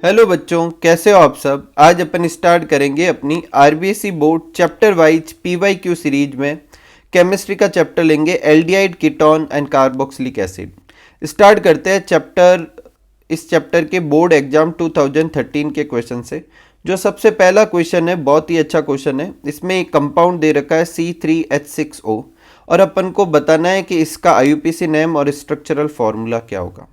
Hello बच्चों, कैसे हो आप सब। आज अपन स्टार्ट करेंगे अपनी RBSE board chapter wise PYQ series में केमिस्ट्री का चैप्टर लेंगे aldehyde ketone and carboxylic acid. Start करते हैं इस चैप्टर के बोर्ड एग्जाम 2013 के क्वेश्चन से। जो सबसे पहला क्वेश्चन है बहुत ही अच्छा क्वेश्चन है। इसमें एक कंपाउंड दे रखा है C3H6O और अपन को बताना है कि इसका आईयूपीएसी नेम और स्ट्रक्चरल फॉर्मूला क्या होगा।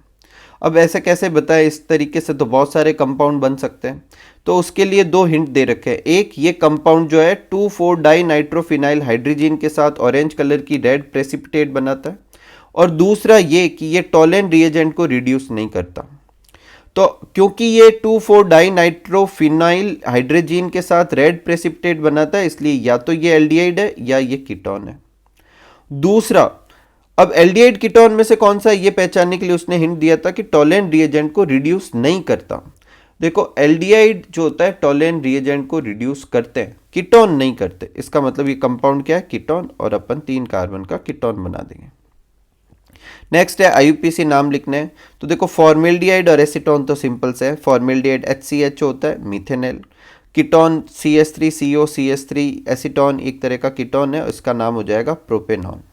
अब ऐसे कैसे बताएं, इस तरीके से तो बहुत सारे कंपाउंड बन सकते हैं। तो उसके लिए दो हिंट दे रखे हैं। एक, ये कंपाउंड जो है 2,4 डाई नाइट्रोफिनाइल हाइड्रोजन के साथ ऑरेंज कलर की रेड प्रेसिपिटेट बनाता है, और दूसरा ये कि ये टोलेन रिएजेंट को रिड्यूस नहीं करता। तो क्योंकि ये 2,4 डाई नाइट्रोफिनाइल हाइड्रोजन के साथ रेड प्रेसिपिटेट बनाता है, इसलिए या तो ये एल्डिहाइड है या ये कीटोन है। दूसरा, अब एल्डिहाइड कीटोन में से कौन सा है ये पहचानने के लिए उसने हिंट दिया था कि टोलेन रिएजेंट को रिड्यूस नहीं करता। देखो, एल्डिहाइड जो होता है टोलेन रिएजेंट को रिड्यूस करते हैं, कीटोन नहीं करते। इसका मतलब ये कंपाउंड क्या है, कीटोन, और अपन 3 कार्बन का कीटोन बना देंगे। नेक्स्ट है आईयूपीएसी नाम लिखने हैं। तो देखो, फॉर्मेल्डिहाइड और एसीटोन तो सिंपल से है। फॉर्मेल्डिहाइड HCH होता है, methanol. Ketone CH3CO CH3, acetone एक तरह का कीटोन है, इसका नाम हो जाएगा प्रोपेनॉन।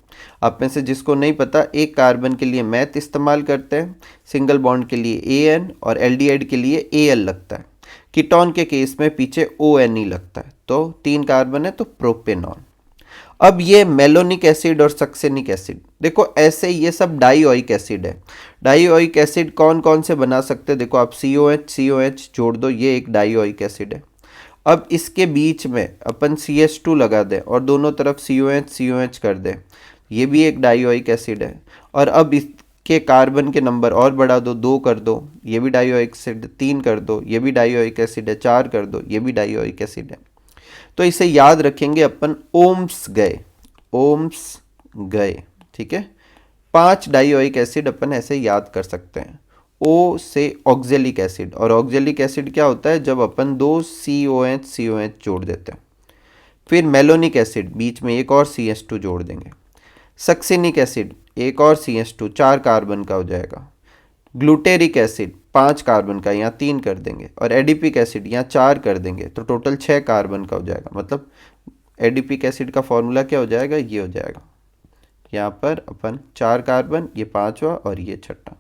आप में से जिसको नहीं पता, एक कार्बन के लिए मैथ इस्तेमाल करते हैं, सिंगल बॉन्ड के लिए AN और एल्डिहाइड के लिए AL लगता है। कीटोन के केस में पीछे ONE लगता है। तो 3 कार्बन है तो प्रोपेनॉन। अब ये मेलोनिक एसिड और सक्सेनिक एसिड, देखो ऐसे ये सब डाइओइक एसिड है। डाइओइक एसिड कौन कौन से बना सकते हैं, देखो आप COH जोड़ दो, ये एक डाइओइक एसिड है। अब इसके बीच में अपन CH2 लगा दें और दोनों तरफ COH कर दें, ये भी एक डाइओइक एसिड है। और अब इसके कार्बन के नंबर और बढ़ा दो, 2 कर दो, ये भी डाइओइक एसिड। 3 कर दो, ये भी डाइओइक एसिड है। 4 कर दो, ये भी डाइओइक एसिड है। तो इसे याद रखेंगे अपन, ओम्स गए। ठीक है, 5 डाइओइक एसिड अपन ऐसे याद कर सकते हैं। O से ऑक्जेलिक एसिड, और ऑक्जेलिक एसिड क्या होता है, जब अपन 2 COH जोड़ देते हैं। फिर मेलोनिक एसिड, बीच में एक और CH2 जोड़ देंगे। सक्सेनिक एसिड, एक और CH2, 4 कार्बन का हो जाएगा। ग्लूटेरिक एसिड 5 कार्बन का, यहाँ 3 कर देंगे। और एडिपिक एसिड यहाँ 4 कर देंगे, तो टोटल 6 कार्बन का हो जाएगा। मतलब एडिपिक एसिड का फॉर्मूला क्या हो जाएगा, ये हो जाएगा। यहाँ पर अपन 4 कार्बन, ये 5वां और ये 6ठा।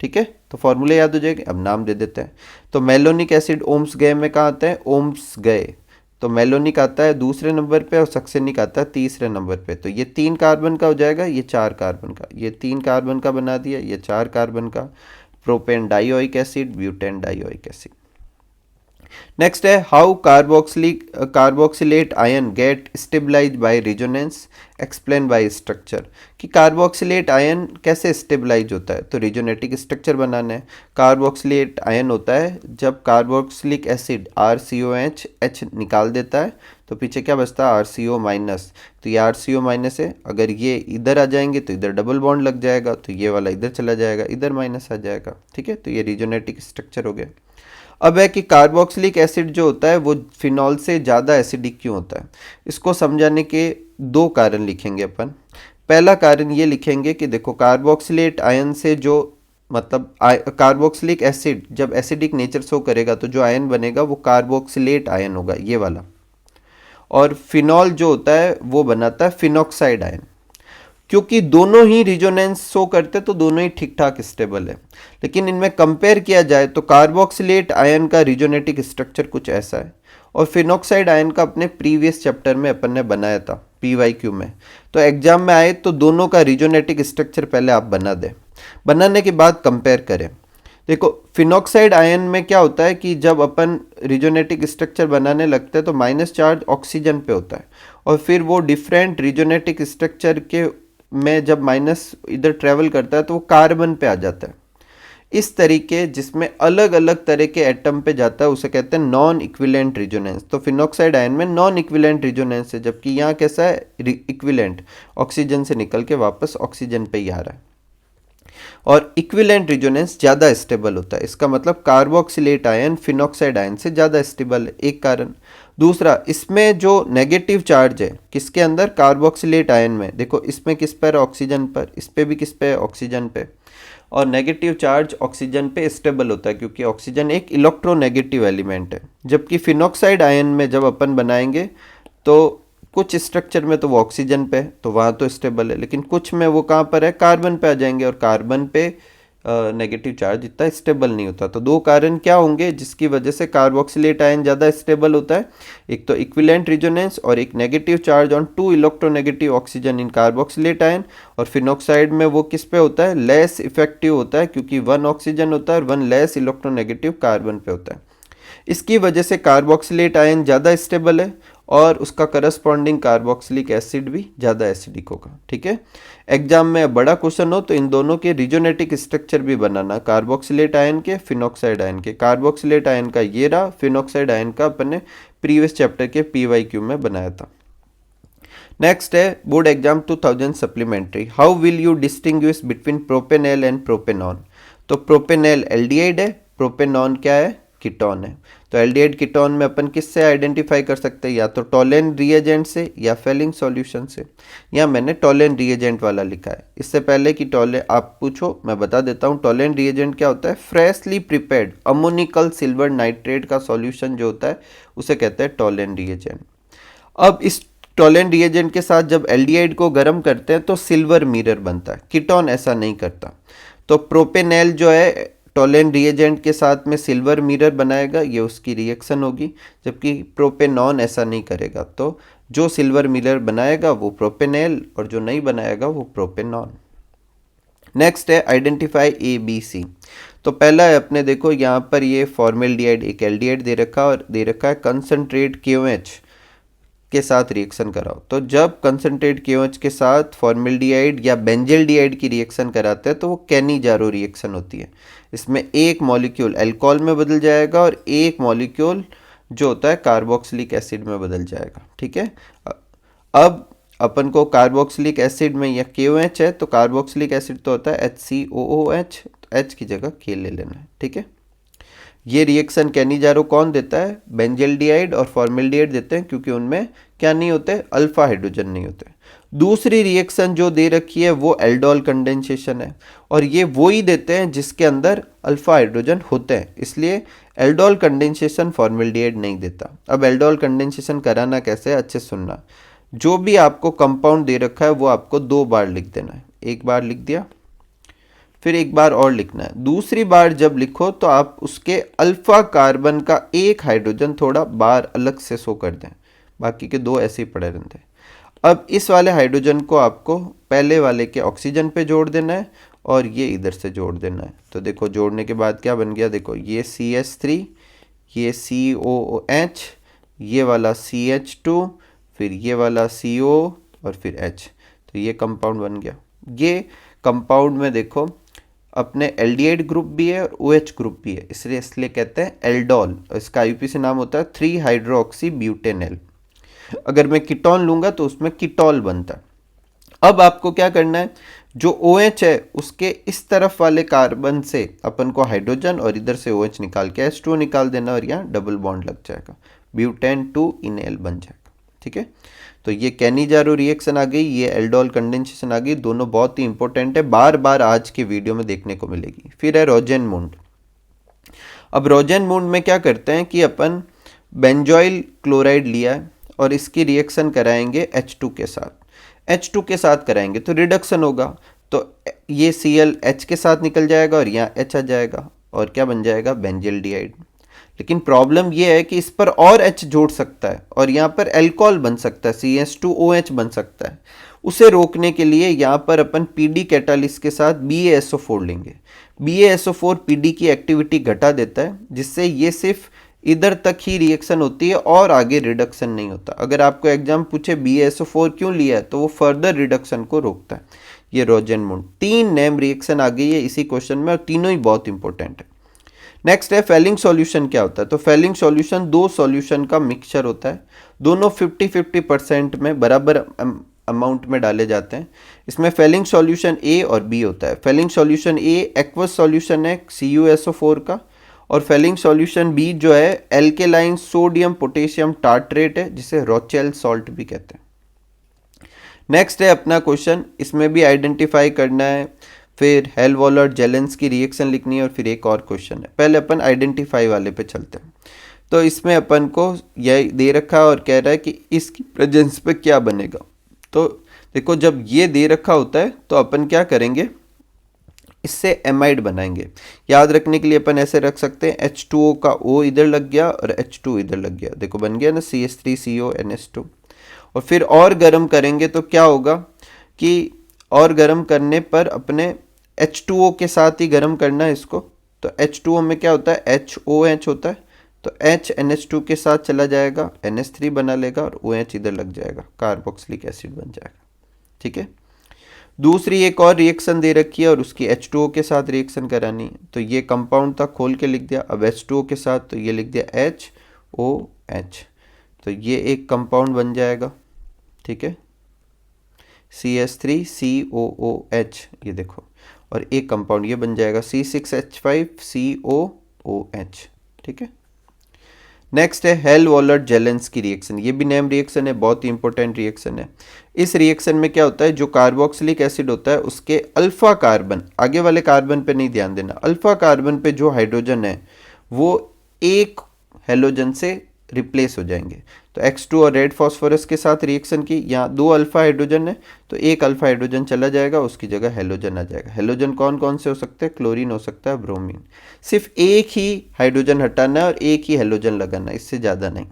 ठीक है, तो फॉर्मूले याद हो जाएंगे। अब नाम दे देते हैं। तो मेलोनिक एसिड ओम्स गए में कहाँ आता है, ओम्स गए। तो मेलोनिक आता है दूसरे नंबर पे और सक्सेनिक आता है तीसरे नंबर पे। तो ये 3 कार्बन का हो जाएगा, ये 4 कार्बन का, ये 3 कार्बन का बना दिया, ये 4 कार्बन का। Propane dioic acid, butane dioic acid. Next है how carboxylate ion get stabilise by resonance, explain by structure. कि कार्बोक्सिलेट आयन कैसे स्टेबलाइज होता है, तो रिजोनेटिक स्ट्रक्चर बनाना है। कार्बोक्सिलेट आयन होता है जब कार्बोक्सिलिक एसिड RCOH H निकाल देता है, तो पीछे क्या बचता है, RCO माइनस। तो ये RCO माइनस है, अगर ये इधर आ जाएंगे तो इधर डबल बॉन्ड लग जाएगा, तो ये वाला इधर चला जाएगा, इधर माइनस आ जाएगा। ठीक है, तो ये रिजोनेटिक स्ट्रक्चर हो गया। अब है कि कार्बोक्सिलिक एसिड जो होता है वो फिनॉल से ज़्यादा एसिडिक क्यों होता है। इसको समझाने के 2 कारण लिखेंगे अपन। पहला कारण ये लिखेंगे कि देखो, कार्बोक्सिलेट आयन से जो मतलब कार्बोक्सिलिक एसिड जब एसिडिक नेचर शो करेगा तो जो आयन बनेगा वो कार्बोक्सिलेट आयन होगा, ये वाला। और फिनॉल जो होता है वो बनाता है फिनॉक्साइड आयन। क्योंकि दोनों ही रिजोनेंस शो करते तो दोनों ही ठीक ठाक स्टेबल है। लेकिन इनमें कंपेयर किया जाए तो कार्बोक्सिलेट आयन का रिजोनेटिक स्ट्रक्चर कुछ ऐसा है, और फिनॉक्साइड आयन का अपने प्रीवियस चैप्टर में अपन ने बनाया था PYQ में। तो एग्जाम में आए तो दोनों का रिजोनेटिक स्ट्रक्चर पहले आप बना दें, बनाने के बाद कंपेयर करें। देखो, फिनॉक्साइड आयन में क्या होता है कि जब अपन रिजोनेटिक स्ट्रक्चर बनाने लगते हैं तो माइनस चार्ज ऑक्सीजन पे होता है, और फिर वो डिफरेंट रिजोनेटिक स्ट्रक्चर के में जब माइनस इधर ट्रेवल करता है तो वो कार्बन पे आ जाता है। इस तरीके जिसमें अलग अलग तरह के एटम पे जाता है उसे कहते हैं नॉन इक्विवेलेंट रिजोनेंस। तो फिनॉक्साइड आयन में नॉन इक्विवेलेंट रिजोनेंस है, जबकि यहाँ कैसा है, इक्विवेलेंट, ऑक्सीजन से निकल के वापस ऑक्सीजन पे ही आ रहा है। और इक्विवेलेंट रिजोनेंस ज़्यादा स्टेबल होता है। इसका मतलब कार्बोक्सिलेट आयन फिनॉक्साइड आयन से ज़्यादा स्टेबल है, एक कारण। दूसरा, इसमें जो नेगेटिव चार्ज है किसके अंदर, कार्बोक्सिलेट आयन में, देखो इसमें किस पर, ऑक्सीजन पर, इस पर भी किस पे, ऑक्सीजन पे। और नेगेटिव चार्ज ऑक्सीजन पे स्टेबल होता है क्योंकि ऑक्सीजन एक इलेक्ट्रोनेगेटिव एलिमेंट है। जबकि फिनॉक्साइड आयन में जब अपन बनाएंगे तो कुछ स्ट्रक्चर में तो वो ऑक्सीजन पे है तो वहाँ तो स्टेबल है, लेकिन कुछ में वो कहाँ पर है, कार्बन पे आ जाएंगे, और कार्बन पे नेगेटिव चार्ज इतना स्टेबल नहीं होता। तो दो कारण क्या होंगे जिसकी वजह से कार्बोक्सिलेट आयन ज़्यादा स्टेबल होता है, एक तो इक्विवेलेंट रेजोनेंस और एक negative charge on 2 electronegative oxygen in carboxylate ion. और फिनॉक्साइड में वो किस पे होता है, लेस इफेक्टिव होता है क्योंकि 1 ऑक्सीजन होता है और 1 लेस इलेक्ट्रोनेगेटिव कार्बन पे होता है। इसकी वजह से कार्बोक्सिलेट आयन ज़्यादा स्टेबल है और उसका करस्पॉन्डिंग कार्बोक्सिलिक एसिड भी ज़्यादा एसिडिक होगा। ठीक है, एग्जाम में बड़ा क्वेश्चन हो तो इन दोनों के रिजोनेटिक स्ट्रक्चर भी बनाना, कार्बोक्सिलेट आयन के, फिनॉक्साइड आयन के। कार्बोक्सिलेट आयन का ये रहा, फिनॉक्साइड आयन का अपन ने प्रीवियस चैप्टर के PYQ में बनाया था। नेक्स्ट है board exam 2000 supplementary, how will you distinguish between propanol and propanone. तो प्रोपेनॉल एल्डिहाइड है, प्रोपेनॉन क्या है, कीटोन है। तो एल्डिहाइड कीटोन में अपन किससे आइडेंटिफाई कर सकते हैं, या तो टोलेन रिएजेंट से या फेलिंग सॉल्यूशन से। यहाँ मैंने टोलेन रिएजेंट वाला लिखा है। इससे पहले कि टोले आप पूछो मैं बता देता हूँ, टोलेन रिएजेंट क्या होता है, freshly prepared ammoniacal silver nitrate का सॉल्यूशन जो होता है उसे कहते हैं टोलेन रिएजेंट। अब इस टोलेन रिएजेंट के साथ जब एल्डिहाइड को गर्म करते हैं तो सिल्वर मिरर बनता है, कीटोन ऐसा नहीं करता। तो प्रोपेनॉल जो है टोलेन रिएजेंट के साथ में सिल्वर मिरर बनाएगा, ये उसकी रिएक्शन होगी, जबकि प्रोपेनॉन ऐसा नहीं करेगा। तो जो सिल्वर मिरर बनाएगा वो प्रोपेनॉल और जो नहीं बनाएगा वो प्रोपेनॉन। नेक्स्ट है आइडेंटिफाई ABC। तो पहला है अपने देखो यहाँ पर ये फॉर्मेल्डिहाइड एक एल्डिहाइड दे रखा और दे रखा है कंसंट्रेट KOH के साथ रिएक्शन कराओ। तो जब कंसंट्रेट KOH के साथ फॉर्मेल्डिहाइड या बेंजल्डिहाइड की रिएक्शन कराते हैं तो वो कैनिजारो रिएक्शन होती है। इसमें एक मॉलिक्यूल अल्कोहल में बदल जाएगा और एक मॉलिक्यूल जो होता है कार्बोक्सिलिक एसिड में बदल जाएगा। ठीक है, अब अपन को कार्बोक्सिलिक एसिड में या KOH है तो कार्बोक्सिलिक एसिड तो होता है HCOOH, तो H की जगह K ले लेना है। ठीक है, ये रिएक्शन कैनिजारो कौन देता है, बेंजल्डिहाइड और फॉर्मेल्डिहाइड देते हैं क्योंकि उनमें क्या नहीं होते, अल्फा हाइड्रोजन नहीं होते। दूसरी रिएक्शन जो दे रखी है वो एल्डोल कंडेंसेशन है और ये वो ही देते हैं जिसके अंदर अल्फा हाइड्रोजन होते हैं, इसलिए एल्डोल कंडेंसेशन फॉर्मेल्डिहाइड नहीं देता। अब एल्डोल कंडेंसेशन कराना कैसे है, अच्छे सुनना। जो भी आपको कंपाउंड दे रखा है वो आपको 2 बार लिख देना है, एक बार लिख दिया फिर एक बार और लिखना है। दूसरी बार जब लिखो तो आप उसके अल्फा कार्बन का एक हाइड्रोजन थोड़ा बार अलग से शो कर दें, बाकी के 2 ऐसे ही पड़े रहते हैं। अब इस वाले हाइड्रोजन को आपको पहले वाले के ऑक्सीजन पे जोड़ देना है और ये इधर से जोड़ देना है। तो देखो जोड़ने के बाद क्या बन गया, देखो ये CH3, ये COOH, ये वाला CH2, फिर ये वाला CO और फिर H, तो ये कंपाउंड बन गया। ये कंपाउंड में देखो अपने एल्डिहाइड ग्रुप भी है और OH ग्रुप भी है, इसलिए कहते हैं एल्डोल। इसका IUPAC नाम होता है 3 हाइड्रोक्सी ब्यूटेनॉल। अगर मैं कीटोन लूंगा तो उसमें कीटोल बनता है। अब आपको क्या करना है, जो OH है उसके इस तरफ वाले कार्बन से अपन को हाइड्रोजन और इधर से OH निकाल के H2 निकाल देना और यहाँ डबल बॉन्ड लग जाएगा, ब्यूटेन 2 इनेल बन जाएगा। ठीक है, तो ये कैनिजारो रिएक्शन आ गई, ये एल्डोल कंडेंसेशन आ गई, दोनों बहुत ही इंपॉर्टेंट है, बार बार आज के वीडियो में देखने को मिलेगी। फिर है रोजेनमुंड। अब रोजेनमुंड में क्या करते हैं कि अपन बेंजोइल क्लोराइड लिया है और इसकी रिएक्शन कराएंगे H2 के साथ। H2 के साथ कराएंगे तो रिडक्शन होगा, तो ये Cl H के साथ निकल जाएगा और यहाँ H आ जाएगा और क्या बन जाएगा, बेंजल्डिहाइड। लेकिन प्रॉब्लम ये है कि इस पर और H जोड़ सकता है और यहाँ पर अल्कोहल बन सकता है, CH2OH बन सकता है। उसे रोकने के लिए यहाँ पर अपन PD कैटालिस्ट के साथ BaSO4 लेंगे। BaSO4 PD की एक्टिविटी घटा देता है, जिससे ये सिर्फ इधर तक ही रिएक्शन होती है और आगे रिडक्शन नहीं होता। अगर आपको एग्जाम पूछे BaSO4 क्यों लिया है तो वो फर्दर रिडक्शन को रोकता है। ये रोजेनमुंड। 3 नेम रिएक्शन आ गई है इसी क्वेश्चन में और तीनों ही बहुत इंपॉर्टेंट है। नेक्स्ट है फेलिंग सॉल्यूशन क्या होता है, तो फेलिंग सॉल्यूशन 2 सॉल्यूशन का मिक्सचर होता है, दोनों 50-50% में बराबर अमाउंट में डाले जाते हैं। इसमें फेलिंग सॉल्यूशन A और B होता है। Fehling solution A aqueous solution है CuSO4 का और फेलिंग सॉल्यूशन B जो है एल्केलाइन सोडियम पोटेशियम टार्ट्रेट है, जिसे रोचेल सॉल्ट भी कहते हैं। नेक्स्ट है अपना क्वेश्चन, इसमें भी आइडेंटिफाई करना है फिर हेलवॉलर जेलेंस की रिएक्शन लिखनी है और फिर एक और क्वेश्चन है। पहले अपन आइडेंटिफाई वाले पे चलते हैं। तो इसमें अपन को यह दे रखा है और कह रहा है कि इसकी प्रेजेंस पे क्या बनेगा। तो देखो जब ये दे रखा होता है तो अपन क्या करेंगे, इससे एमाइड बनाएंगे। याद रखने के लिए अपन ऐसे रख सकते हैं, H2O का O इधर लग गया और H2 इधर लग गया, देखो बन गया ना CH3CO NH2। और फिर और गर्म करेंगे तो क्या होगा कि और गर्म करने पर अपने H2O के साथ ही गर्म करना है इसको। तो H2O में क्या होता है, HOH होता है, तो H NH2 के साथ चला जाएगा, NH3 बना लेगा और OH इधर लग जाएगा, कार्बोक्सिलिक एसिड बन जाएगा। ठीक है, दूसरी एक और रिएक्शन दे रखी है और उसकी H2O के साथ रिएक्शन करानी है। तो ये कंपाउंड था, खोल के लिख दिया। अब H2O के साथ तो ये लिख दिया HOH, तो ये एक कंपाउंड बन जाएगा। ठीक है, CH3COOH, ये देखो, और एक कंपाउंड ये बन जाएगा C6H5COOH। ठीक है, नेक्स्ट है हेलवॉलर जेलेंस की रिएक्शन। ये भी नेम रिएक्शन है, बहुत ही इंपॉर्टेंट रिएक्शन है। इस रिएक्शन में क्या होता है, जो कार्बोक्सिलिक एसिड होता है उसके अल्फा कार्बन, आगे वाले कार्बन पे नहीं ध्यान देना, अल्फा कार्बन पे जो हाइड्रोजन है वो एक हेलोजन से रिप्लेस हो जाएंगे। तो X2 और रेड फॉस्फोरस के साथ रिएक्शन की, यहाँ 2 अल्फा हाइड्रोजन है तो एक अल्फा हाइड्रोजन चला जाएगा, उसकी जगह हेलोजन आ जाएगा। हेलोजन कौन कौन से हो सकते हैं, क्लोरीन हो सकता है, ब्रोमीन। सिर्फ एक ही हाइड्रोजन हटाना है और एक ही हेलोजन लगाना है, इससे ज़्यादा नहीं।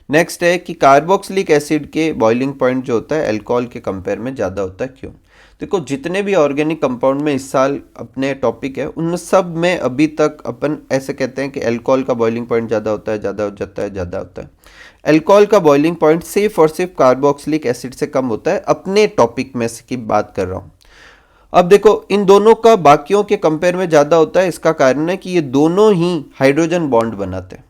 नेक्स्ट है कि कार्बोक्सिलिक एसिड के बॉइलिंग पॉइंट जो होता है अल्कोहल के कंपेयर में ज़्यादा होता है, क्यों। देखो जितने भी ऑर्गेनिक कंपाउंड में इस साल अपने टॉपिक है उन सब में अभी तक अपन ऐसे कहते हैं कि अल्कोहल का बॉइलिंग पॉइंट ज़्यादा होता है, ज़्यादा हो जाता है, ज़्यादा होता है। अल्कोहल का बॉइलिंग पॉइंट सिर्फ और सिर्फ कार्बोक्सिलिक एसिड से कम होता है, अपने टॉपिक में से की बात कर रहा हूँ। अब देखो इन दोनों का बाकियों के कंपेयर में ज़्यादा होता है, इसका कारण है कि ये दोनों ही हाइड्रोजन बॉन्ड बनाते हैं,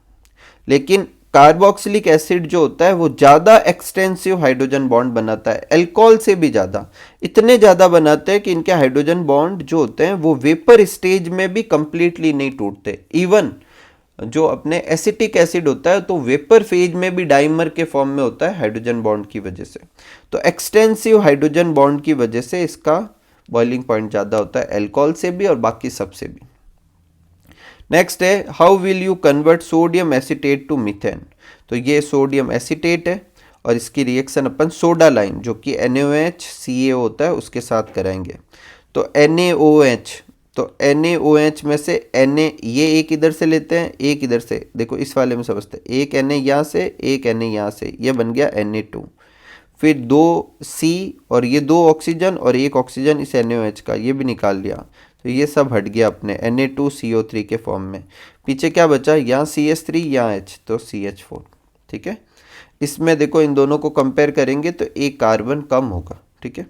लेकिन कार्बोक्सिलिक एसिड जो होता है वो ज़्यादा एक्सटेंसिव हाइड्रोजन बॉन्ड बनाता है, अल्कोहल से भी ज़्यादा। इतने ज़्यादा बनाते हैं कि इनके हाइड्रोजन बॉन्ड जो होते हैं वो वेपर स्टेज में भी कंप्लीटली नहीं टूटते। इवन जो अपने एसिटिक एसिड होता है तो वेपर फेज में भी डाइमर के फॉर्म में होता है हाइड्रोजन बॉन्ड की वजह से। तो एक्सटेंसिव हाइड्रोजन बॉन्ड की वजह से इसका बॉइलिंग पॉइंट ज़्यादा होता है, अल्कोहल से भी और बाकी सब से भी। नेक्स्ट है how will you convert sodium acetate to methane. तो ये सोडियम एसीटेट है और इसकी रिएक्शन अपन सोडा लाइम जो कि NaOH CaO होता है उसके साथ कराएंगे। तो NaOH, तो NaOH में से Na, ये एक इधर से लेते हैं, एक इधर से, देखो इस वाले में समझते हैं, एक Na यहाँ से, एक Na यहाँ से, ये बन गया Na2। फिर 2 C और ये 2 ऑक्सीजन और एक ऑक्सीजन इस NaOH का, ये भी निकाल लिया, तो ये सब हट गया अपने Na2CO3 के फॉर्म में। पीछे क्या बचा, यहाँ CH3 यहाँ H, तो CH4। ठीक है, इसमें देखो इन दोनों को कंपेयर करेंगे तो एक कार्बन कम होगा। ठीक है,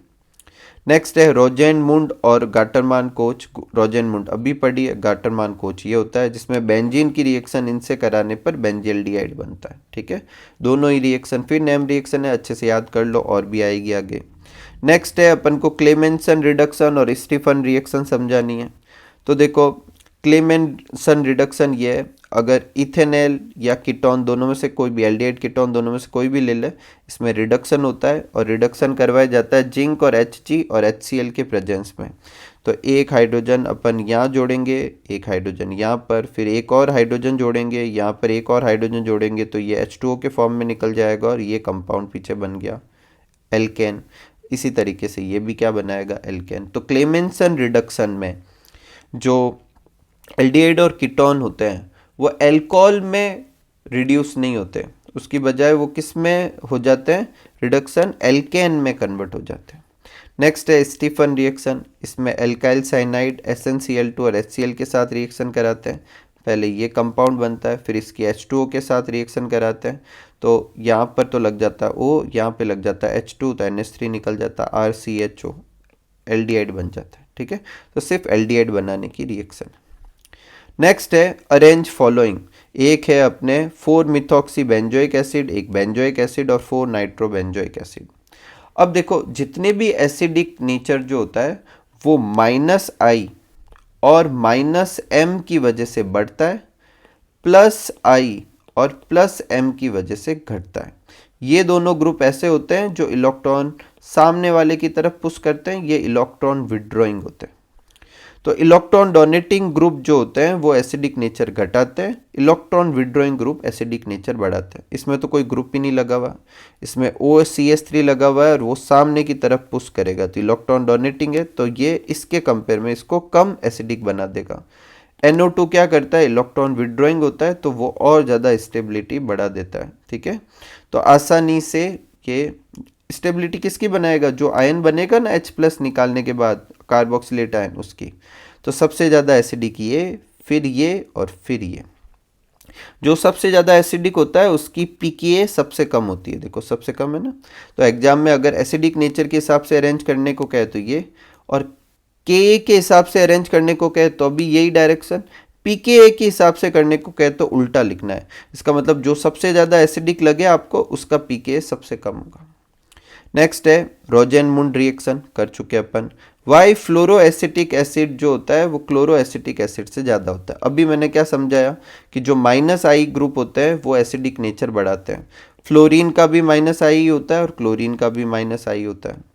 नेक्स्ट है रोजेनमुंड और गाटरमान कोच। रोजेनमुंड अभी पढ़ी है, गाटरमान कोच ये होता है जिसमें बेंजीन की रिएक्शन इनसे कराने पर बेंजील्डिहाइड बनता है। ठीक है, दोनों ही रिएक्शन फिर नेम रिएक्शन है, अच्छे से याद कर लो और भी आएगी आगे। नेक्स्ट है अपन को क्लेमेंसन रिडक्शन और स्टीफन रिएक्शन समझानी है। तो देखो क्लेमेंसन रिडक्शन ये है, अगर इथेनॉल या कीटोन दोनों में से कोई भी, एल्डिहाइड कीटोन दोनों में से कोई भी ले ले, इसमें रिडक्शन होता है और रिडक्शन करवाया जाता है जिंक और Hg और HCl के प्रेजेंस में। तो एक हाइड्रोजन अपन यहाँ जोड़ेंगे, एक हाइड्रोजन यहाँ पर, फिर एक और हाइड्रोजन जोड़ेंगे, यहाँ पर एक और हाइड्रोजन जोड़ेंगे, तो ये H2O के फॉर्म में निकल जाएगा और ये कंपाउंड पीछे बन गया एल्केन। इसी तरीके से ये भी क्या बनाएगा, एल्केन। तो क्लेमेंसन रिडक्शन में जो एल्डिहाइड और कीटोन होते हैं वो अल्कोहल में रिड्यूस नहीं होते, उसकी बजाय वो किस में हो जाते हैं, रिडक्शन एल्केन में कन्वर्ट हो जाते हैं। नेक्स्ट है स्टीफन रिएक्शन, इसमें एल्काइल साइनाइड SnCl2 और HCl के साथ रिएक्शन कराते हैं। पहले ये कंपाउंड बनता है, फिर इसकी H2O के साथ रिएक्शन कराते हैं। तो यहाँ पर तो लग जाता है O, यहाँ पे लग जाता है H2, तो NH3 निकल जाता है, RCHO, एल्डिहाइड बन जाता है। ठीक है, तो सिर्फ एल्डिहाइड बनाने की रिएक्शन। नेक्स्ट है अरेंज फॉलोइंग, एक है अपने 4 मिथॉक्सी बेंजोइक एसिड, एक बेंजोइक एसिड और 4 नाइट्रो बेंजोइक एसिड। अब देखो जितने भी एसिडिक नेचर जो होता है वो -I और -M की वजह से बढ़ता है, +I और +M की वजह से घटता है। ये दोनों ग्रुप ऐसे होते हैं जो इलेक्ट्रॉन सामने वाले की तरफ पुश करते हैं, ये इलेक्ट्रॉन विड्रॉइंग होते हैं। तो इलेक्ट्रॉन डोनेटिंग ग्रुप जो होते हैं वो एसिडिक नेचर घटाते हैं, electron withdrawing group acidic nature बढ़ाते हैं। इसमें तो कोई ग्रुप ही नहीं लगा हुआ, इसमें OCH3 लगा हुआ है और वो सामने की तरफ पुश करेगा, तो इलेक्ट्रॉन डोनेटिंग है, तो ये इसके कंपेयर में इसको कम एसिडिक बना देगा। NO2 क्या करता है, इलेक्ट्रॉन विड्रॉइंग होता है, तो वो और ज़्यादा स्टेबिलिटी बढ़ा देता है। ठीक है, तो आसानी से ये स्टेबिलिटी किसकी बनाएगा, जो आयन बनेगा ना H+ निकालने के बाद कार्बोक्सिलेट आयन, उसकी। तो सबसे ज़्यादा एसिडिक ये, फिर ये और फिर ये। जो सबसे ज़्यादा एसिडिक होता है उसकी pKa सबसे कम होती है, देखो सबसे कम है ना। तो एग्जाम में अगर एसिडिक नेचर के हिसाब से अरेंज करने को कहे तो ये, और Ka के हिसाब से अरेंज करने को कहे तो अभी यही डायरेक्शन, pKa के हिसाब से करने को कहे तो उल्टा लिखना है। इसका मतलब जो सबसे ज़्यादा एसिडिक लगे आपको उसका pKa सबसे कम होगा। नेक्स्ट है रोजेनमुंड रिएक्शन, कर चुके अपन। वाई फ्लोरोएसिटिक एसिड जो होता है वो क्लोरोएसिटिक एसिड से ज़्यादा होता है। अभी मैंने क्या समझाया कि जो -I ग्रुप होते हैं वो एसिडिक नेचर बढ़ाते हैं। फ्लोरीन का भी -I होता है और क्लोरीन का भी -I होता है।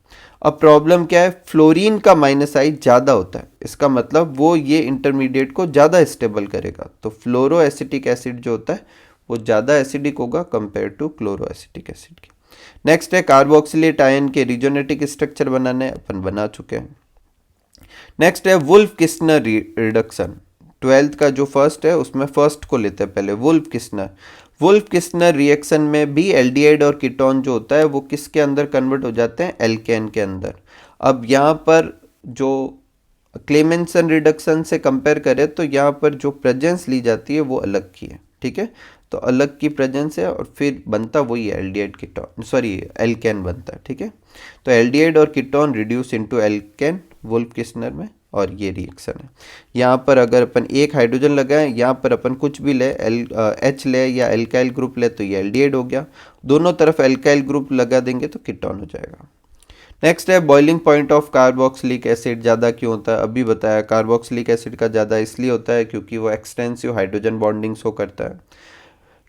अब प्रॉब्लम क्या है, फ्लोरीन का -I ज़्यादा होता है, इसका मतलब वो ये इंटरमीडिएट को ज़्यादा स्टेबल करेगा। तो फ्लोरोएसिटिक एसिड जो होता है वो ज़्यादा एसिडिक होगा कंपेयर टू क्लोरोएसिटिक एसिड के। नेक्स्ट है कार्बोक्सिलेट आयन के रिजोनेटिक स्ट्रक्चर बनाने, अपन बना चुके हैं। नेक्स्ट है वुल्फ किस्नर रिडक्शन, 12th का जो फर्स्ट है उसमें फर्स्ट को लेते हैं पहले, Wolff Kishner. Wolff Kishner reaction में भी एल्डिहाइड और कीटोन जो होता है वो किसके अंदर कन्वर्ट हो जाते हैं, एल्केन के अंदर। अब यहाँ पर जो क्लेमेंसन रिडक्शन से कंपेयर करें तो यहाँ पर जो प्रेजेंस ली जाती है वो अलग की है। ठीक है, तो अलग की प्रेजेंस है और फिर बनता वही है एल्डिहाइड कीटोन, सॉरी एल्केन बनता है। ठीक है, तो एल्डिहाइड और ketone reduce into alkane Wolff Kishner में, और ये रिएक्शन है। यहाँ पर अगर अपन एक हाइड्रोजन लगाएं, यहाँ पर अपन कुछ भी ले, H ले या एल्काइल ग्रुप ले, तो ये एल्डिहाइड हो गया। दोनों तरफ एल्काइल ग्रुप लगा देंगे तो कीटोन हो जाएगा। नेक्स्ट है boiling point of carboxylic acid ज़्यादा क्यों होता है, अभी बताया। कार्बोक्सिलिक एसिड का ज़्यादा इसलिए होता है क्योंकि वो एक्सटेंसिव हाइड्रोजन बॉन्डिंग शो करता है।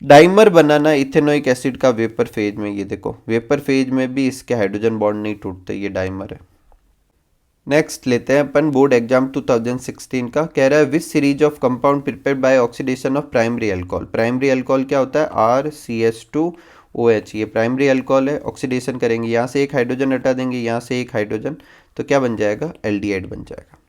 डाइमर बनाना इथेनोइक एसिड का वेपर फेज में, ये देखो वेपर फेज में भी इसके हाइड्रोजन बॉन्ड नहीं टूटते, ये डाइमर है। नेक्स्ट लेते हैं अपन बोर्ड एग्जाम 2016 का, कह रहा है which series of compound prepared by oxidation of primary alcohol. Primary alcohol क्या होता है, RCH2OH, ये प्राइमरी अल्कोहल है। ऑक्सीडेशन करेंगे, यहाँ से एक हाइड्रोजन हटा देंगे, यहाँ से एक हाइड्रोजन, तो क्या बन जाएगा, एल्डिहाइड बन जाएगा।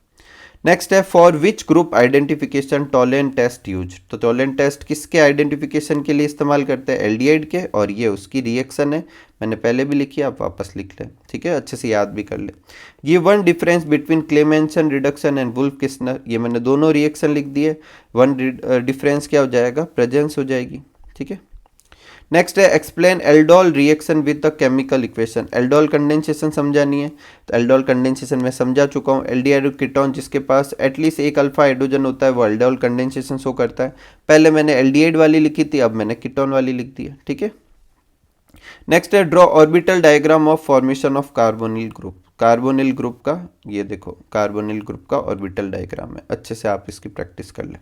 नेक्स्ट है for which group identification Tollens test use, तो टोलेंट टेस्ट किसके आइडेंटिफिकेशन के लिए इस्तेमाल करते हैं, एल्डिहाइड के, और ये उसकी रिएक्शन है, मैंने पहले भी लिखी है, आप वापस लिख लें। ठीक है, अच्छे से याद भी कर ले। ये one difference between Clemmensen reduction and Wolff Kishner, ये मैंने दोनों रिएक्शन लिख दिए। वन डिफरेंस क्या हो जाएगा, प्रेजेंस हो जाएगी। ठीक है, नेक्स्ट है explain aldol reaction with the chemical equation. Aldol condensation समझानी है, तो एल्डोल कंडेंसेशन मैं समझा चुका हूँ। एल्डिहाइड कीटोन जिसके पास एटलीस्ट एक अल्फा हाइड्रोजन होता है वो एल्डोल कंडेंसेशन शो करता है। पहले मैंने एल्डिहाइड वाली लिखी थी, अब मैंने कीटोन वाली लिख दी है। ठीक है, नेक्स्ट है draw orbital diagram of formation of carbonyl group. Carbonyl group का, ये देखो कार्बोनिल ग्रुप का ऑर्बिटल डायग्राम है, अच्छे से आप इसकी प्रैक्टिस कर लें।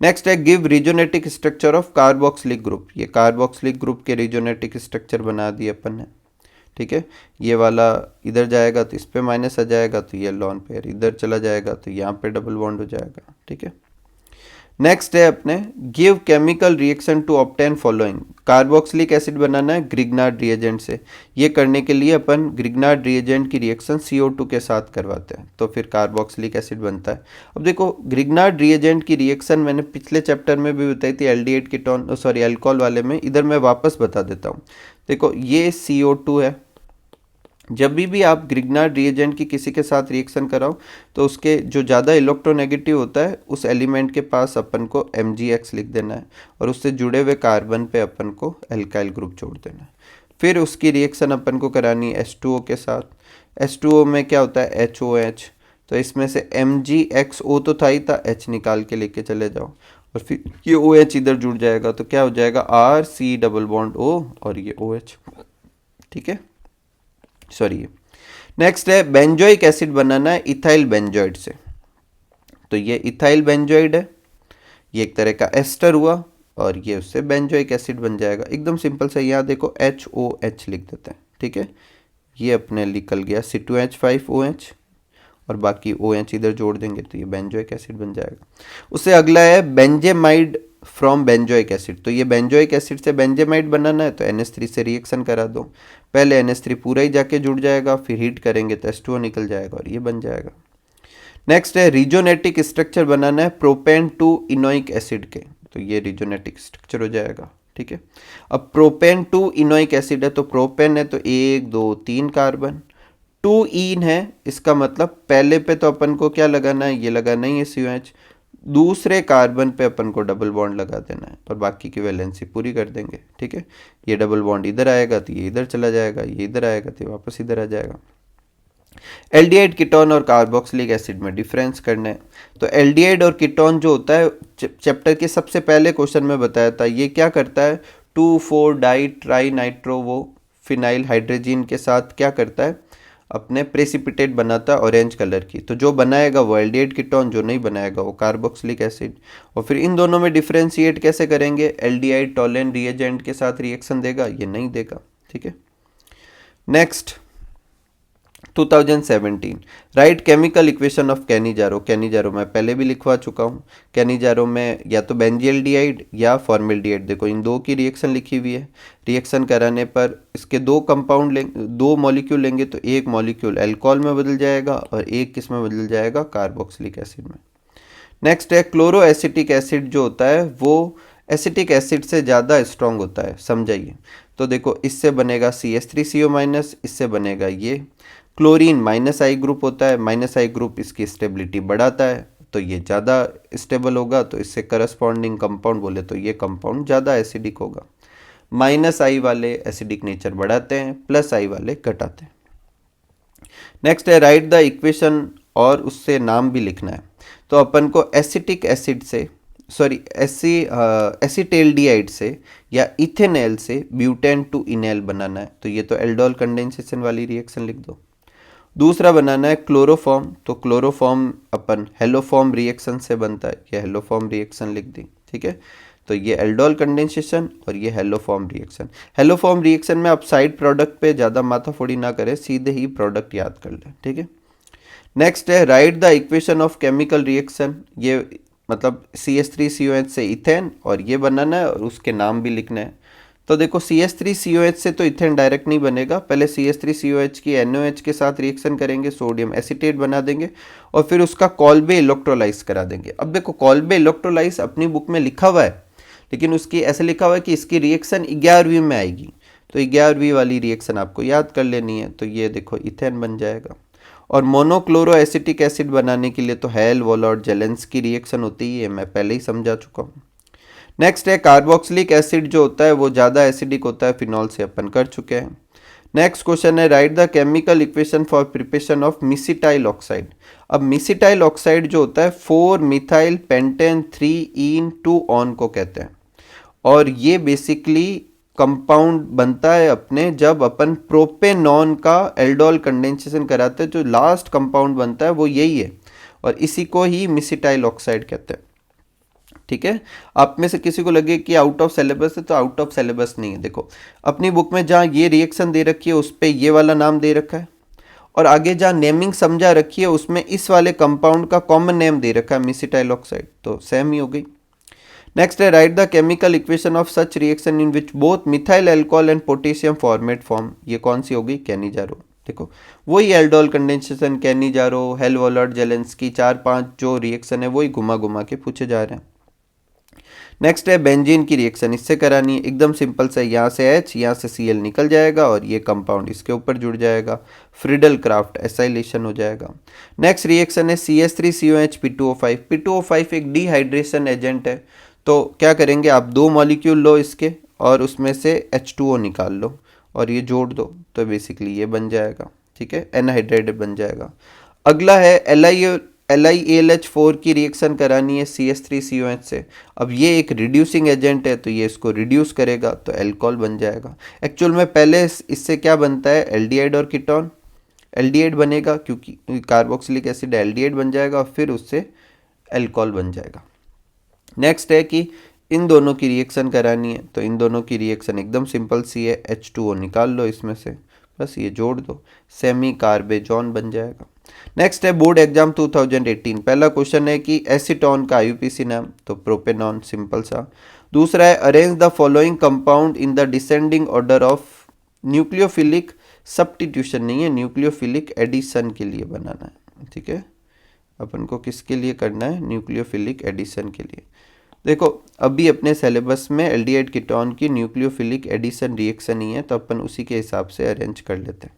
नेक्स्ट है give resonating structure of carboxylic group. ये कार्बोक्सिलिक ग्रुप के रिजोनेटिक स्ट्रक्चर बना दिए अपन ने। ठीक है, ये वाला इधर जाएगा तो इस पे माइनस आ जाएगा, तो ये लॉन पेयर इधर चला जाएगा तो यहाँ पे डबल बॉन्ड हो जाएगा। ठीक है, नेक्स्ट है अपने give chemical reaction to obtain following. Carboxylic acid बनाना है ग्रिग्नार्ड रिएजेंट से, ये करने के लिए अपन ग्रिग्नार्ड रिएजेंट की रिएक्शन CO2 के साथ करवाते हैं, तो फिर कार्बोक्सिलिक एसिड बनता है। अब देखो ग्रिग्नार्ड रिएजेंट की रिएक्शन मैंने पिछले चैप्टर में भी बताई थी, एल्डिहाइड कीटोन सॉरी अल्कोहल वाले में, इधर मैं वापस बता देता हूँ। देखो ये CO2 है, जब भी आप ग्रिग्नार्ड रिएजेंट की किसी के साथ रिएक्शन कराओ तो उसके जो ज़्यादा इलेक्ट्रोनेगेटिव होता है उस एलिमेंट के पास अपन को Mgx लिख देना है और उससे जुड़े हुए कार्बन पे अपन को एल्काइल ग्रुप जोड़ देना है। फिर उसकी रिएक्शन अपन को करानी है H2O के साथ। H2O में क्या होता है HOH, तो इसमें से MgXO तो था ही था, H निकाल के लेके चले जाओ और फिर ये OH इधर जुड़ जाएगा, तो क्या हो जाएगा RC डबल बॉन्ड O और ये OH। ठीक है, सॉरी। नेक्स्ट है बेंजोइक एसिड बनाना है इथाइल बेंजोइड से, तो ये इथाइल बेंजोइड है, ये एक तरह का एस्टर हुआ और ये उससे बेंजोइक एसिड बन जाएगा। एकदम सिंपल सा, यहाँ देखो HOH लिख देते हैं। ठीक है, ये अपने निकल गया C2H5OH और बाकी OH इधर जोड़ देंगे तो ये बेंजोइक एसिड बन जाएगा। उससे अगला है बेंजेमाइड फ्रॉम बेंजोइक एसिड। तो ये बेंजोइक एसिड से बेंजेमाइड बनाना है तो NH3 से रिएक्शन करा दो। पहले NH3 पूरा ही जाके जुड़ जाएगा, फिर हीट करेंगे तो H2O निकल जाएगा और ये बन जाएगा। नेक्स्ट है रिजोनेटिक स्ट्रक्चर बनाना है प्रोपेन टू इनोइक एसिड के, तो ये रिजोनेटिक स्ट्रक्चर हो जाएगा। ठीक है, अब प्रोपेन टू इनोइक एसिड है तो प्रोपेन है तो 1 2 3 कार्बन, 2 इन है, इसका मतलब पहले पे तो अपन को क्या लगाना है, ये लगाना ही है COH, दूसरे कार्बन पे अपन को डबल बॉन्ड लगा देना है और बाकी की वैलेंसी पूरी कर देंगे। ठीक है, ये डबल बॉन्ड इधर आएगा तो ये इधर चला जाएगा, ये इधर आएगा तो वापस इधर आ जाएगा। एल्डिहाइड कीटोन और कार्बोक्सिलिक एसिड में डिफरेंस करना है। तो एल्डिहाइड और कीटोन जो होता है चैप्टर के सबसे पहले क्वेश्चन में बताया था, ये क्या करता है 2,4 डाई ट्राई नाइट्रो वो फिनाइल हाइड्रोजन के साथ क्या करता है, अपने प्रेसिपिटेट बनाता है ऑरेंज कलर की। तो जो बनाएगा वो एल्डिहाइड कीटोन, जो नहीं बनाएगा वो कार्बोक्सिलिक एसिड। और फिर इन दोनों में डिफरेंशिएट कैसे करेंगे, एल्डिहाइड टोलेन रिएजेंट के साथ रिएक्शन देगा, ये नहीं देगा। ठीक है, next 2017 right chemical equation of Cannizzaro. Cannizzaro मैं पहले भी लिखवा चुका हूँ। कैनिजारो में या तो बेंजील्डिहाइड या फॉर्मेल्डिहाइड, देखो इन दो की रिएक्शन लिखी हुई है। रिएक्शन कराने पर इसके दो कंपाउंड लेंगे, दो मॉलिक्यूल लेंगे तो एक मॉलिक्यूल अल्कोहल में बदल जाएगा और एक किस में बदल जाएगा, कार्बोक्सिलिक एसिड में। नेक्स्ट है क्लोरो एसिटिक एसिड जो होता है वो एसिटिक एसिड से ज़्यादा स्ट्रॉन्ग होता है, समझाइए। तो देखो इससे बनेगा CH3CO-, इससे बनेगा ये क्लोरीन -I ग्रुप होता है, -I ग्रुप इसकी स्टेबिलिटी बढ़ाता है तो ये ज़्यादा स्टेबल होगा, तो इससे करस्पॉन्डिंग कंपाउंड बोले तो ये कंपाउंड ज़्यादा एसिडिक होगा। -I वाले एसिडिक नेचर बढ़ाते हैं, +I वाले घटाते हैं। नेक्स्ट है राइट द इक्वेशन और उससे नाम भी लिखना है। तो अपन को एसिटिक एसिड से एसिटेल्डिहाइड से या इथेनॉल से ब्यूटेन टू इनॉल बनाना है, तो ये तो एल्डोल कंडेंसेशन वाली रिएक्शन लिख दो। दूसरा बनाना है क्लोरोफॉर्म, तो क्लोरोफॉर्म अपन हेलोफॉर्म रिएक्शन से बनता है, ये हेलोफॉर्म रिएक्शन लिख दी। ठीक है, तो ये एल्डोल कंडेंसेशन और ये हेलोफॉर्म रिएक्शन। हेलोफॉर्म रिएक्शन में आप साइड प्रोडक्ट पे ज़्यादा माथाफोड़ी ना करें, सीधे ही प्रोडक्ट याद कर लें। ठीक है, नेक्स्ट है write the equation of chemical reaction. ये मतलब CH3COH से इथेन और ये बनाना है और उसके नाम भी लिखना है। तो देखो CH3COH से तो इथेन डायरेक्ट नहीं बनेगा, पहले CH3COH की NOH के साथ रिएक्शन करेंगे, सोडियम एसीटेट बना देंगे और फिर उसका कॉल्बे इलेक्ट्रोलाइज करा देंगे। अब देखो कॉल्बे इलेक्ट्रोलाइज अपनी बुक में लिखा हुआ है, लेकिन उसकी ऐसे लिखा हुआ है कि इसकी रिएक्शन 11वीं में आएगी, तो 11वीं वाली रिएक्शन आपको याद कर लेनी है। तो ये देखो इथेन बन जाएगा। और मोनोक्लोरो एसिटिक एसिड बनाने के लिए तो हेल वॉल और जेलेंस की रिएक्शन होती है, मैं पहले ही समझा चुका हूँ। नेक्स्ट है कार्बोक्सिलिक एसिड जो होता है वो ज़्यादा एसिडिक होता है, फिनॉल से अपन कर चुके हैं। नेक्स्ट क्वेश्चन है write the chemical equation for preparation of mesityl oxide. अब मिसिटाइल ऑक्साइड जो होता है 4 मिथाइल पेंटेन 3 इन 2 ऑन को कहते हैं, और ये बेसिकली कंपाउंड बनता है अपने जब अपन प्रोपेनॉन का एल्डोल कंडेंसेशन कराते हैं, जो लास्ट कंपाउंड बनता है वो यही है और इसी को ही मिसिटाइल ऑक्साइड कहते हैं। ठीक है, आप में से किसी को लगे कि आउट ऑफ सिलेबस है, तो आउट ऑफ सिलेबस नहीं है। देखो अपनी बुक में जहाँ ये रिएक्शन दे रखी है उस पर ये वाला नाम दे रखा है, और आगे जहाँ नेमिंग समझा रखी है उसमें इस वाले कंपाउंड का कॉमन नेम दे रखा है मिसिटाइल ऑक्साइड, तो सेम ही हो गई। नेक्स्ट है write the chemical equation of such reaction in which both methyl alcohol and potassium formate form. ये कौन सी होगी, कैनिजारो। देखो वही aldol condensation, Cannizzaro, Hell Volhard, Zelinsky, 4-5 जो रिएक्शन है वही घुमा घुमा के पूछे जा रहे हैं। नेक्स्ट है बेंजीन की रिएक्शन, इससे करानी है, एकदम सिंपल से, यहाँ से H यहाँ से Cl निकल जाएगा और ये कंपाउंड इसके ऊपर जुड़ जाएगा, फ्रीडल क्राफ्ट एसाइलेशन हो जाएगा। नेक्स्ट रिएक्शन है CH3COH P2O5। P2O5 एक डिहाइड्रेशन एजेंट है, तो क्या करेंगे आप 2 मॉलिक्यूल लो इसके और उसमें से H2O निकाल लो और ये जोड़ दो, तो बेसिकली ये बन जाएगा। ठीक है, एनहाइड्राइड बन जाएगा। अगला है LiAlH4 की रिएक्शन करानी है CH3COH से। अब ये एक रिड्यूसिंग एजेंट है तो ये इसको रिड्यूस करेगा तो अल्कोहल बन जाएगा। एक्चुअल में पहले इससे क्या बनता है, एल्डिहाइड और कीटोन, एल्डिहाइड बनेगा क्योंकि कार्बोक्सिलिक एसिड एल्डिहाइड बन जाएगा और फिर उससे अल्कोहल बन जाएगा। नेक्स्ट है कि इन दोनों की रिएक्शन करानी है, तो इन दोनों की रिएक्शन एकदम सिंपल सी है, H2O निकाल लो इसमें से, बस ये जोड़ दो, सेमी कार्बेजॉन बन जाएगा। नेक्स्ट है बोर्ड एग्जाम 2018, पहला क्वेश्चन है कि एसीटोन का आईयूपीएसी नाम, तो प्रोपेनॉन, सिंपल सा। दूसरा है arrange the following compound in the descending order of, nucleophilic substitution नहीं है, न्यूक्लियोफिलिक एडिशन के लिए बनाना है, ठीक है। अपन को किसके लिए करना है, न्यूक्लियोफिलिक एडिशन के लिए। देखो अभी अपने सिलेबस में एल्डिहाइड कीटोन की न्यूक्लियोफिलिक एडिशन रिएक्शन ही है, तो अपन उसी के हिसाब से अरेंज कर लेते हैं।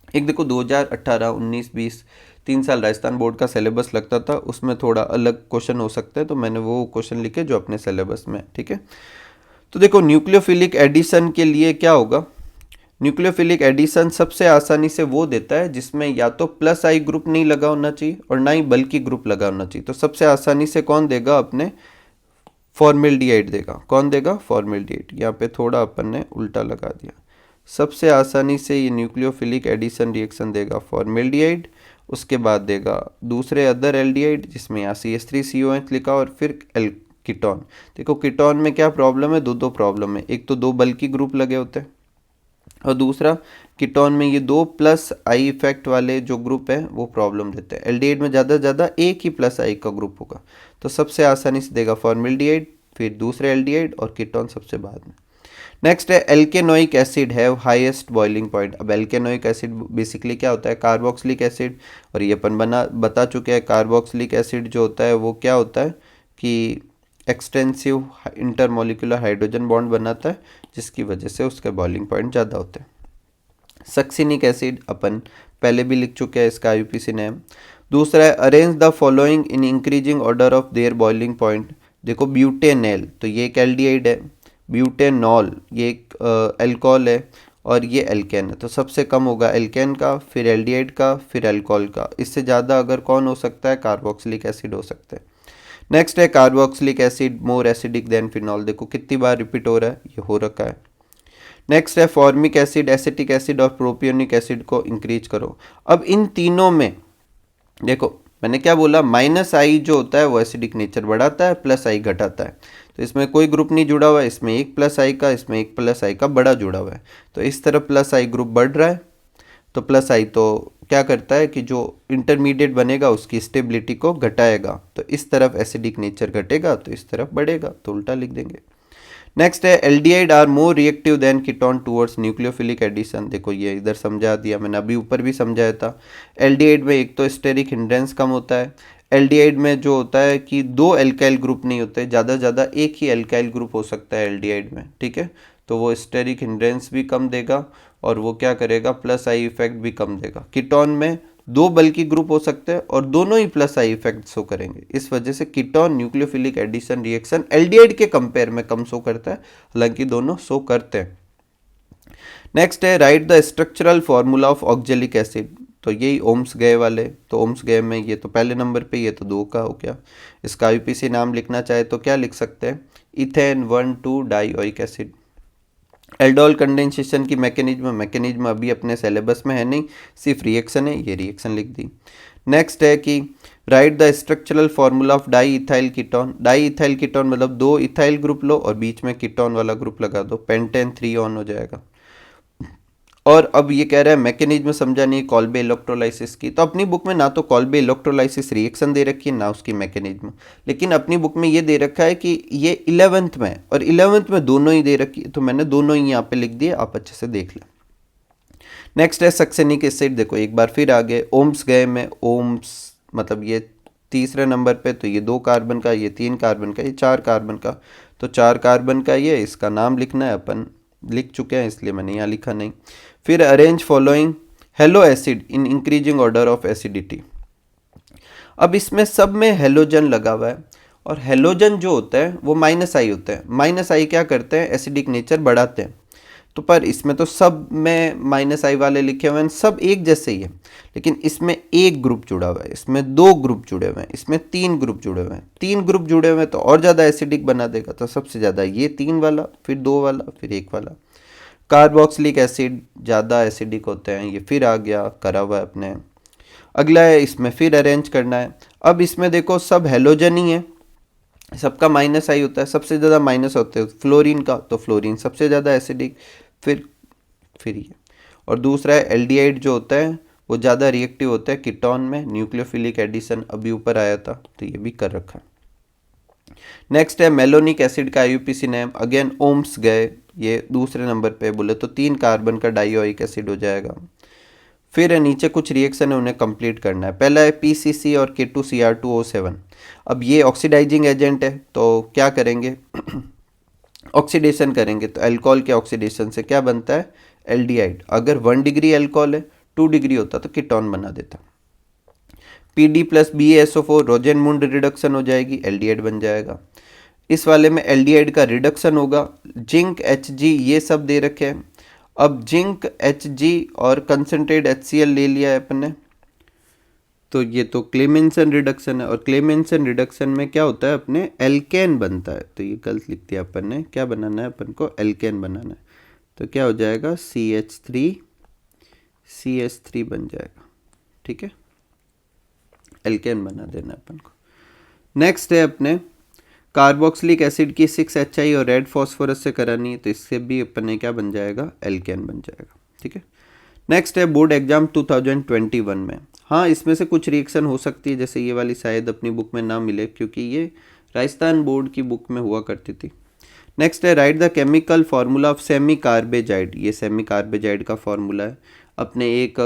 एक देखो 2018, 19, 20 3 साल राजस्थान बोर्ड का सिलेबस लगता था, उसमें थोड़ा अलग क्वेश्चन हो सकते हैं, तो मैंने वो क्वेश्चन लिखे जो अपने सिलेबस में, ठीक है। तो देखो न्यूक्लियोफिलिक एडिशन के लिए क्या होगा, न्यूक्लियोफिलिक एडिशन सबसे आसानी से वो देता है जिसमें या तो प्लस आई ग्रुप नहीं लगा होना चाहिए और ना ही बल्कि ग्रुप लगा होना चाहिए। तो सबसे आसानी से कौन देगा, अपने फॉर्मेल्डिहाइड देगा। कौन देगा, फॉर्मेल्डिहाइड। यहाँ पे थोड़ा अपन ने उल्टा लगा दिया। सबसे आसानी से ये न्यूक्लियोफिलिक एडिशन रिएक्शन देगा फॉर्मेल्डिहाइड, उसके बाद देगा दूसरे अदर एल्डिहाइड जिसमें यहाँ CH3COH लिखा और फिर एल कीटोन। देखो कीटोन में क्या प्रॉब्लम है, दो प्रॉब्लम है, एक तो दो बल्कि ग्रुप लगे होते हैं और दूसरा कीटोन में ये दो प्लस आई इफेक्ट वाले जो ग्रुप है वो प्रॉब्लम देते हैं। एल्डिहाइड में ज़्यादा से ज़्यादा एक ही प्लस आई का ग्रुप होगा, तो सबसे आसानी से देगा फॉर्मेल्डिहाइड, फिर दूसरे एल्डिहाइड और कीटोन सबसे बाद में। नेक्स्ट है alkanoic acid have highest boiling point. अब एल्केनोइक एसिड बेसिकली क्या होता है, कार्बोक्सिलिक एसिड, और ये अपन बता चुके हैं कार्बोक्सिलिक एसिड जो होता है वो क्या होता है कि एक्सटेंसिव इंटरमोलिकुलर हाइड्रोजन बॉन्ड बनाता है, जिसकी वजह से उसके बॉइलिंग पॉइंट ज़्यादा होते हैं। सक्सिनिक एसिड अपन पहले भी लिख चुके हैं, इसका आईयूपीएसी नेम। दूसरा है arrange the following in increasing order of their boiling point. देखो ब्यूटेनॉल तो ये एक एल्डिहाइड है, ब्यूटेनॉल ये एक अल्कोहल है और ये एल्केन है, तो सबसे कम होगा एल्केन का, फिर एल्डिहाइड का, फिर अल्कोहल का। इससे ज़्यादा अगर कौन हो सकता है, कार्बोक्सिलिक एसिड हो सकता है। नेक्स्ट है carboxylic acid more acidic then phenol. देखो कितनी बार रिपीट हो रहा है, ये हो रखा है। नेक्स्ट है फॉर्मिक एसिड, एसिटिक एसिड और प्रोपियोनिक एसिड को इंक्रीज करो। अब इन तीनों में देखो मैंने क्या बोला, माइनस आई जो होता है वो एसिडिक नेचर बढ़ाता है, प्लस आई घटाता है। तो इसमें कोई ग्रुप नहीं जुड़ा हुआ है, इसमें एक प्लस आई का, इसमें एक प्लस आई का बड़ा जुड़ा हुआ है, तो इस तरफ प्लस आई ग्रुप बढ़ रहा है, तो प्लस आई तो क्या करता है कि जो इंटरमीडिएट बनेगा उसकी स्टेबिलिटी को घटाएगा, तो इस तरफ एसिडिक नेचर घटेगा तो इस तरफ बढ़ेगा, तो उल्टा लिख देंगे। नेक्स्ट है aldehyde are more reactive than ketone towards nucleophilic addition. देखो ये इधर समझा दिया मैंने, अभी ऊपर भी समझाया था। एल्डिहाइड में एक तो स्टेरिक हिंड्रेंस कम होता है, एल्डिहाइड में जो होता है कि दो एल्काइल ग्रुप नहीं होते, ज़्यादा से ज़्यादा एक ही एल्काइल ग्रुप हो सकता है एल्डिहाइड में, ठीक है। तो वो स्टेरिक हिंड्रेंस भी कम देगा और वो क्या करेगा, प्लस आई इफेक्ट भी कम देगा। कीटोन में दो बल्कि ग्रुप हो सकते हैं और दोनों ही प्लस आई इफेक्ट शो करेंगे, इस वजह से ketone nucleophilic addition reaction aldehyde के कंपेयर में कम शो करता है, हालांकि दोनों शो करते हैं। नेक्स्ट है write the structural formula of oxalic acid. तो यही ओम्स गए वाले, तो ओम्स गए में ये तो पहले नंबर पे, ये तो 2 का हो गया। इसका आईयूपीएसी नाम लिखना चाहे तो क्या लिख सकते हैं, ethane 1,2 dioic acid. Aldol condensation की मैकेनिज्म अभी अपने सिलेबस में है नहीं, सिर्फ रिएक्शन है, ये रिएक्शन लिख दी। नेक्स्ट है कि right the structural formula of di ethyl ketone. Di ethyl ketone मतलब 2 इथाइल ग्रुप लो और बीच में कीटोन वाला ग्रुप लगा दो, पेंटेन 3 ऑन हो जाएगा। और अब ये कह रहा है मैकेनिज्म समझा नहीं कॉल्बे इलेक्ट्रोलाइसिस की, तो अपनी बुक में ना तो कॉल्बे इलेक्ट्रोलाइसिस रिएक्शन दे रखी है ना उसकी मैकेनिज्म, लेकिन अपनी बुक में ये दे रखा है कि ये 11th में और 11th में दोनों ही दे रखी है, तो मैंने दोनों ही यहाँ पे लिख दिए, आप अच्छे से देख लें। नेक्स्ट है सक्सेनिक एसिड। देखो एक बार फिर आ गए, ओम्स गए में, ओम्स मतलब ये तीसरे नंबर पे, तो ये 2 कार्बन का, ये 3 कार्बन का, ये 4 कार्बन का, तो 4 कार्बन का ये, इसका नाम लिखना है, अपन लिख चुके हैं इसलिए मैंने यहाँ लिखा नहीं। फिर arrange following hello acid in increasing order of acidity. अब इसमें सब में हेलोजन लगा हुआ है और हेलोजन जो होता है वो माइनस आई होता है। माइनस आई क्या करते हैं, एसिडिक नेचर बढ़ाते हैं, तो पर इसमें तो सब में माइनस आई वाले लिखे हुए हैं, सब एक जैसे ही है, लेकिन इसमें एक ग्रुप जुड़ा हुआ है, इसमें 2 ग्रुप जुड़े हुए हैं, इसमें 3 ग्रुप जुड़े हुए हैं। 3 ग्रुप जुड़े हुए हैं तो और ज़्यादा एसिडिक बना देगा, तो सबसे ज़्यादा ये 3 वाला, फिर 2 वाला, फिर 1 वाला। कार्बोक्सिलिक एसिड ज़्यादा एसिडिक होते हैं, ये फिर आ गया करा हुआ है अपने। अगला है इसमें फिर अरेंज करना है। अब इसमें देखो सब हेलोजन ही है, सबका माइनस आई होता है, सबसे ज़्यादा माइनस होते हैं फ्लोरीन का, तो फ्लोरीन सबसे ज़्यादा एसिडिक, फिर ये, और दूसरा है एल्डिहाइड जो होता है वो ज़्यादा रिएक्टिव होता है कीटोन में, न्यूक्लियोफिलिक एडिशन अभी ऊपर आया था तो ये भी कर रखा है। नेक्स्ट है मेलोनिक एसिड का IUPAC नेम, अगेन ओम्स गए, ये दूसरे नंबर पे बोले तो 3 कार्बन का डाइओइक एसिड हो जाएगा। फिर है नीचे कुछ रिएक्शन है उन्हें कंप्लीट करना है। पहला है PCC और K2Cr2O7। अब ये ऑक्सीडाइजिंग एजेंट है तो क्या करेंगे ऑक्सीडेशन करेंगे तो अल्कोहल के ऑक्सीडेशन से क्या बनता है एल्डिहाइड। अगर 1 डिग्री अल्कोहल है 2 डिग्री होता तो कीटोन बना देता। PD प्लस BaSO4 रोजेनमुंड रिडक्शन हो जाएगी, एल्डिहाइड बन जाएगा। इस वाले में एल्डिहाइड का रिडक्शन होगा। जिंक Hg ये सब दे रखे हैं। अब जिंक Hg और कंसनट्रेट HCl ले लिया है अपन ने, तो ये तो क्लेमेंसन रिडक्शन है और क्लेमेंसन रिडक्शन में क्या होता है अपने एल्केन बनता है। तो ये गलत लिख दिया अपन ने, क्या बनाना है अपन को एल्केन बनाना है। तो क्या हो जाएगा CH3 बन जाएगा, ठीक है, एल्केन बना देना अपन को। नेक्स्ट है अपने कार्बोक्सिलिक एसिड की 6HI और रेड फॉस्फोरस से करानी है तो इससे भी अपन ने क्या बन जाएगा एल्केन बन जाएगा, ठीक है। नेक्स्ट है बोर्ड एग्जाम 2021 में, हाँ इसमें से कुछ रिएक्शन हो सकती है, जैसे ये वाली शायद अपनी बुक में ना मिले क्योंकि ये राजस्थान बोर्ड की बुक में हुआ करती थी। नेक्स्ट है write the chemical formula of semi carbazide, ये सेमी कार्बेजाइड का फार्मूला है अपने एक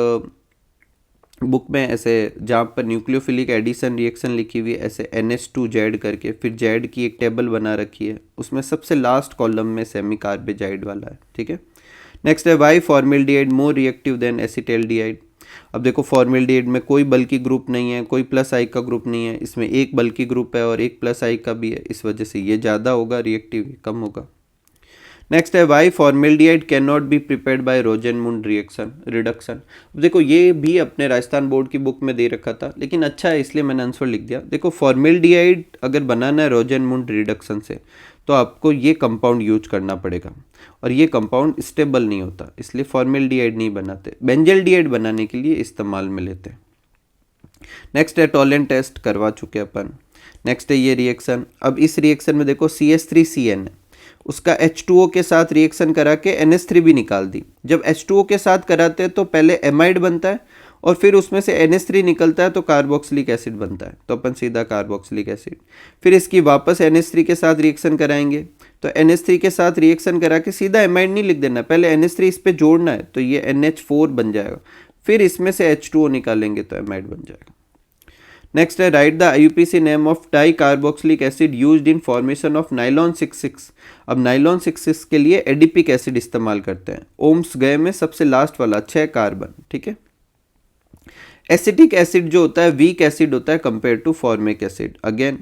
बुक में, ऐसे जहाँ पर न्यूक्लियोफिलिक एडिशन रिएक्शन लिखी हुई है ऐसे NH2Z करके, फिर Z की एक टेबल बना रखी है, उसमें सबसे लास्ट कॉलम में सेमी कार्बेजाइड वाला है, ठीक है। नेक्स्ट है why formaldehyde more reactive than acetaldehyde. अब देखो फॉर्मेल्डिहाइड में कोई बल्कि ग्रुप नहीं है, कोई प्लस आई का ग्रुप नहीं है, इसमें एक बल्कि ग्रुप है और एक प्लस आई का भी है, इस वजह से ये ज़्यादा होगा रिएक्टिव, कम होगा। नेक्स्ट है why formaldehyde can not be prepared by Rosenmund reduction. देखो ये भी अपने राजस्थान बोर्ड की बुक में दे रखा था लेकिन अच्छा है इसलिए मैंने आंसर लिख दिया। देखो फॉर्मेल्डिहाइड अगर बनाना है रोजेनमुंड रिडक्शन से तो आपको ये कंपाउंड यूज करना पड़ेगा और ये कंपाउंड स्टेबल नहीं होता, इसलिए फॉर्मेल्डिहाइड नहीं बनाते, बेंजल्डिहाइड बनाने के लिए इस्तेमाल में लेते हैं। नेक्स्ट है टॉलेंट टेस्ट करवा चुके अपन। नेक्स्ट है ये रिएक्शन, अब इस रिएक्शन में देखो CH3CN है, उसका H2O के साथ रिएक्शन करा के NH3 भी निकाल दी। जब H2O के साथ कराते हैं तो पहले एमाइड बनता है और फिर उसमें से NH3 निकलता है तो कार्बोक्सिलिक एसिड बनता है, तो अपन सीधा कार्बोक्सिलिक एसिड। फिर इसकी वापस NH3 के साथ रिएक्शन कराएंगे तो NH3 के साथ रिएक्शन करा के सीधा एमाइड नहीं लिख देना, पहले NH3 इस पर जोड़ना है तो ये NH4 बन जाएगा, फिर इसमें से H2O निकालेंगे तो एमाइड बन जाएगा। नेक्स्ट है write the IUPAC name of di carboxylic acid used in formation of nylon 66। अब नाइलॉन 66 के लिए एडिपिक एसिड इस्तेमाल करते हैं। ओम्स गए में सबसे लास्ट वाला 6 कार्बन, ठीक है। एसिडिक एसिड जो होता है वीक एसिड होता है compare to formic acid. Again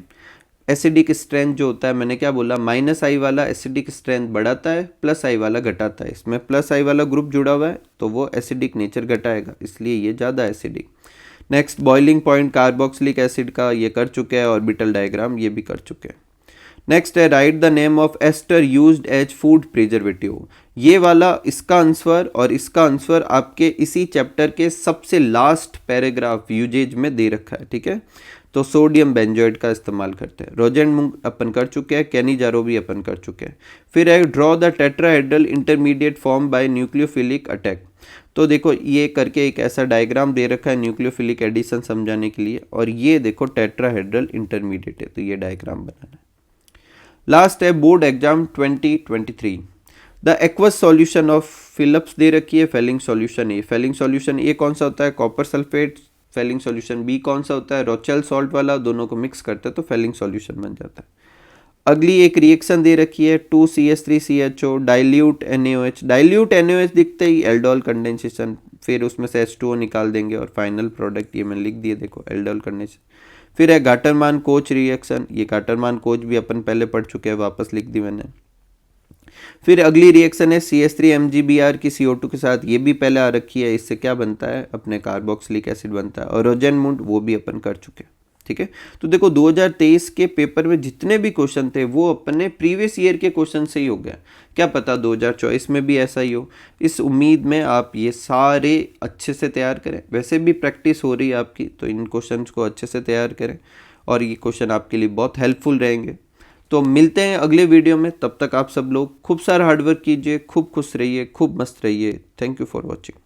acidic strength जो होता है मैंने क्या बोला -I वाला एसिडिक स्ट्रेंथ बढ़ाता है, +I वाला घटाता है। इसमें +I वाला ग्रुप जुड़ा हुआ है तो वो एसिडिक नेचर घटाएगा, इसलिए ये ज़्यादा acidic. Next boiling point carboxylic acid का ये कर चुके हैं, ऑर्बिटल डायग्राम ये भी कर चुके हैं। नेक्स्ट है write the name of ester used as food preservative. ये वाला इसका आंसर और इसका आंसर आपके इसी चैप्टर के सबसे लास्ट पैराग्राफ यूजेज में दे रखा है, ठीक है। तो सोडियम बेंजोएट का इस्तेमाल करते हैं। रोजेनमुंड अपन कर चुके हैं, कैनिजारो भी अपन कर चुके हैं। फिर है draw the tetrahedral intermediate form by nucleophilic attack. तो देखो ये करके एक ऐसा डायग्राम दे रखा है न्यूक्लियोफिलिक एडिशन समझाने के लिए, और ये देखो टेट्राहेड्रल इंटरमीडिएट है तो ये डायग्राम बनाना है। लास्ट है board exam 2023। The aqueous solution of Phillips दे रखी है, Fehling solution A. Fehling solution A कौन सा होता है, copper sulphate. Fehling solution B कौन सा होता है, रोचेल सॉल्ट वाला। दोनों को मिक्स करते हैं तो फेलिंग सॉल्यूशन बन जाता है। अगली एक रिएक्शन दे रखी है 2CH3CHO dilute NaOH। Dilute NaOH दिखते ही एल्डोल कंडेंसेशन, फिर उसमें से H2O निकाल देंगे और फाइनल प्रोडक्ट ये मैंने लिख दिए, देखो एल्डोल कंडेंसेशन। फिर है गाटरमान कोच रिएक्शन, ये गाटरमान कोच भी अपन पहले पढ़ चुके हैं, वापस लिख दी मैंने। फिर अगली रिएक्शन है CH3MgBr की CO2 के साथ, ये भी पहले आ रखी है। इससे क्या बनता है, अपने कार्बोक्सिलिक एसिड बनता है। और रोजेनमुंड वो भी अपन कर चुके हैं, ठीक है। तो देखो 2023 के पेपर में जितने भी क्वेश्चन थे वो अपने प्रीवियस ईयर के क्वेश्चन से ही हो गया। क्या पता 2024 में भी ऐसा ही हो, इस उम्मीद में आप ये सारे अच्छे से तैयार करें। वैसे भी प्रैक्टिस हो रही है आपकी, तो इन क्वेश्चंस को अच्छे से तैयार करें और ये क्वेश्चन आपके लिए बहुत हेल्पफुल रहेंगे। तो मिलते हैं अगले वीडियो में, तब तक आप सब लोग खूब सारा हार्डवर्क कीजिए, खूब खुश रहिए, खूब मस्त रहिए। Thank you for watching.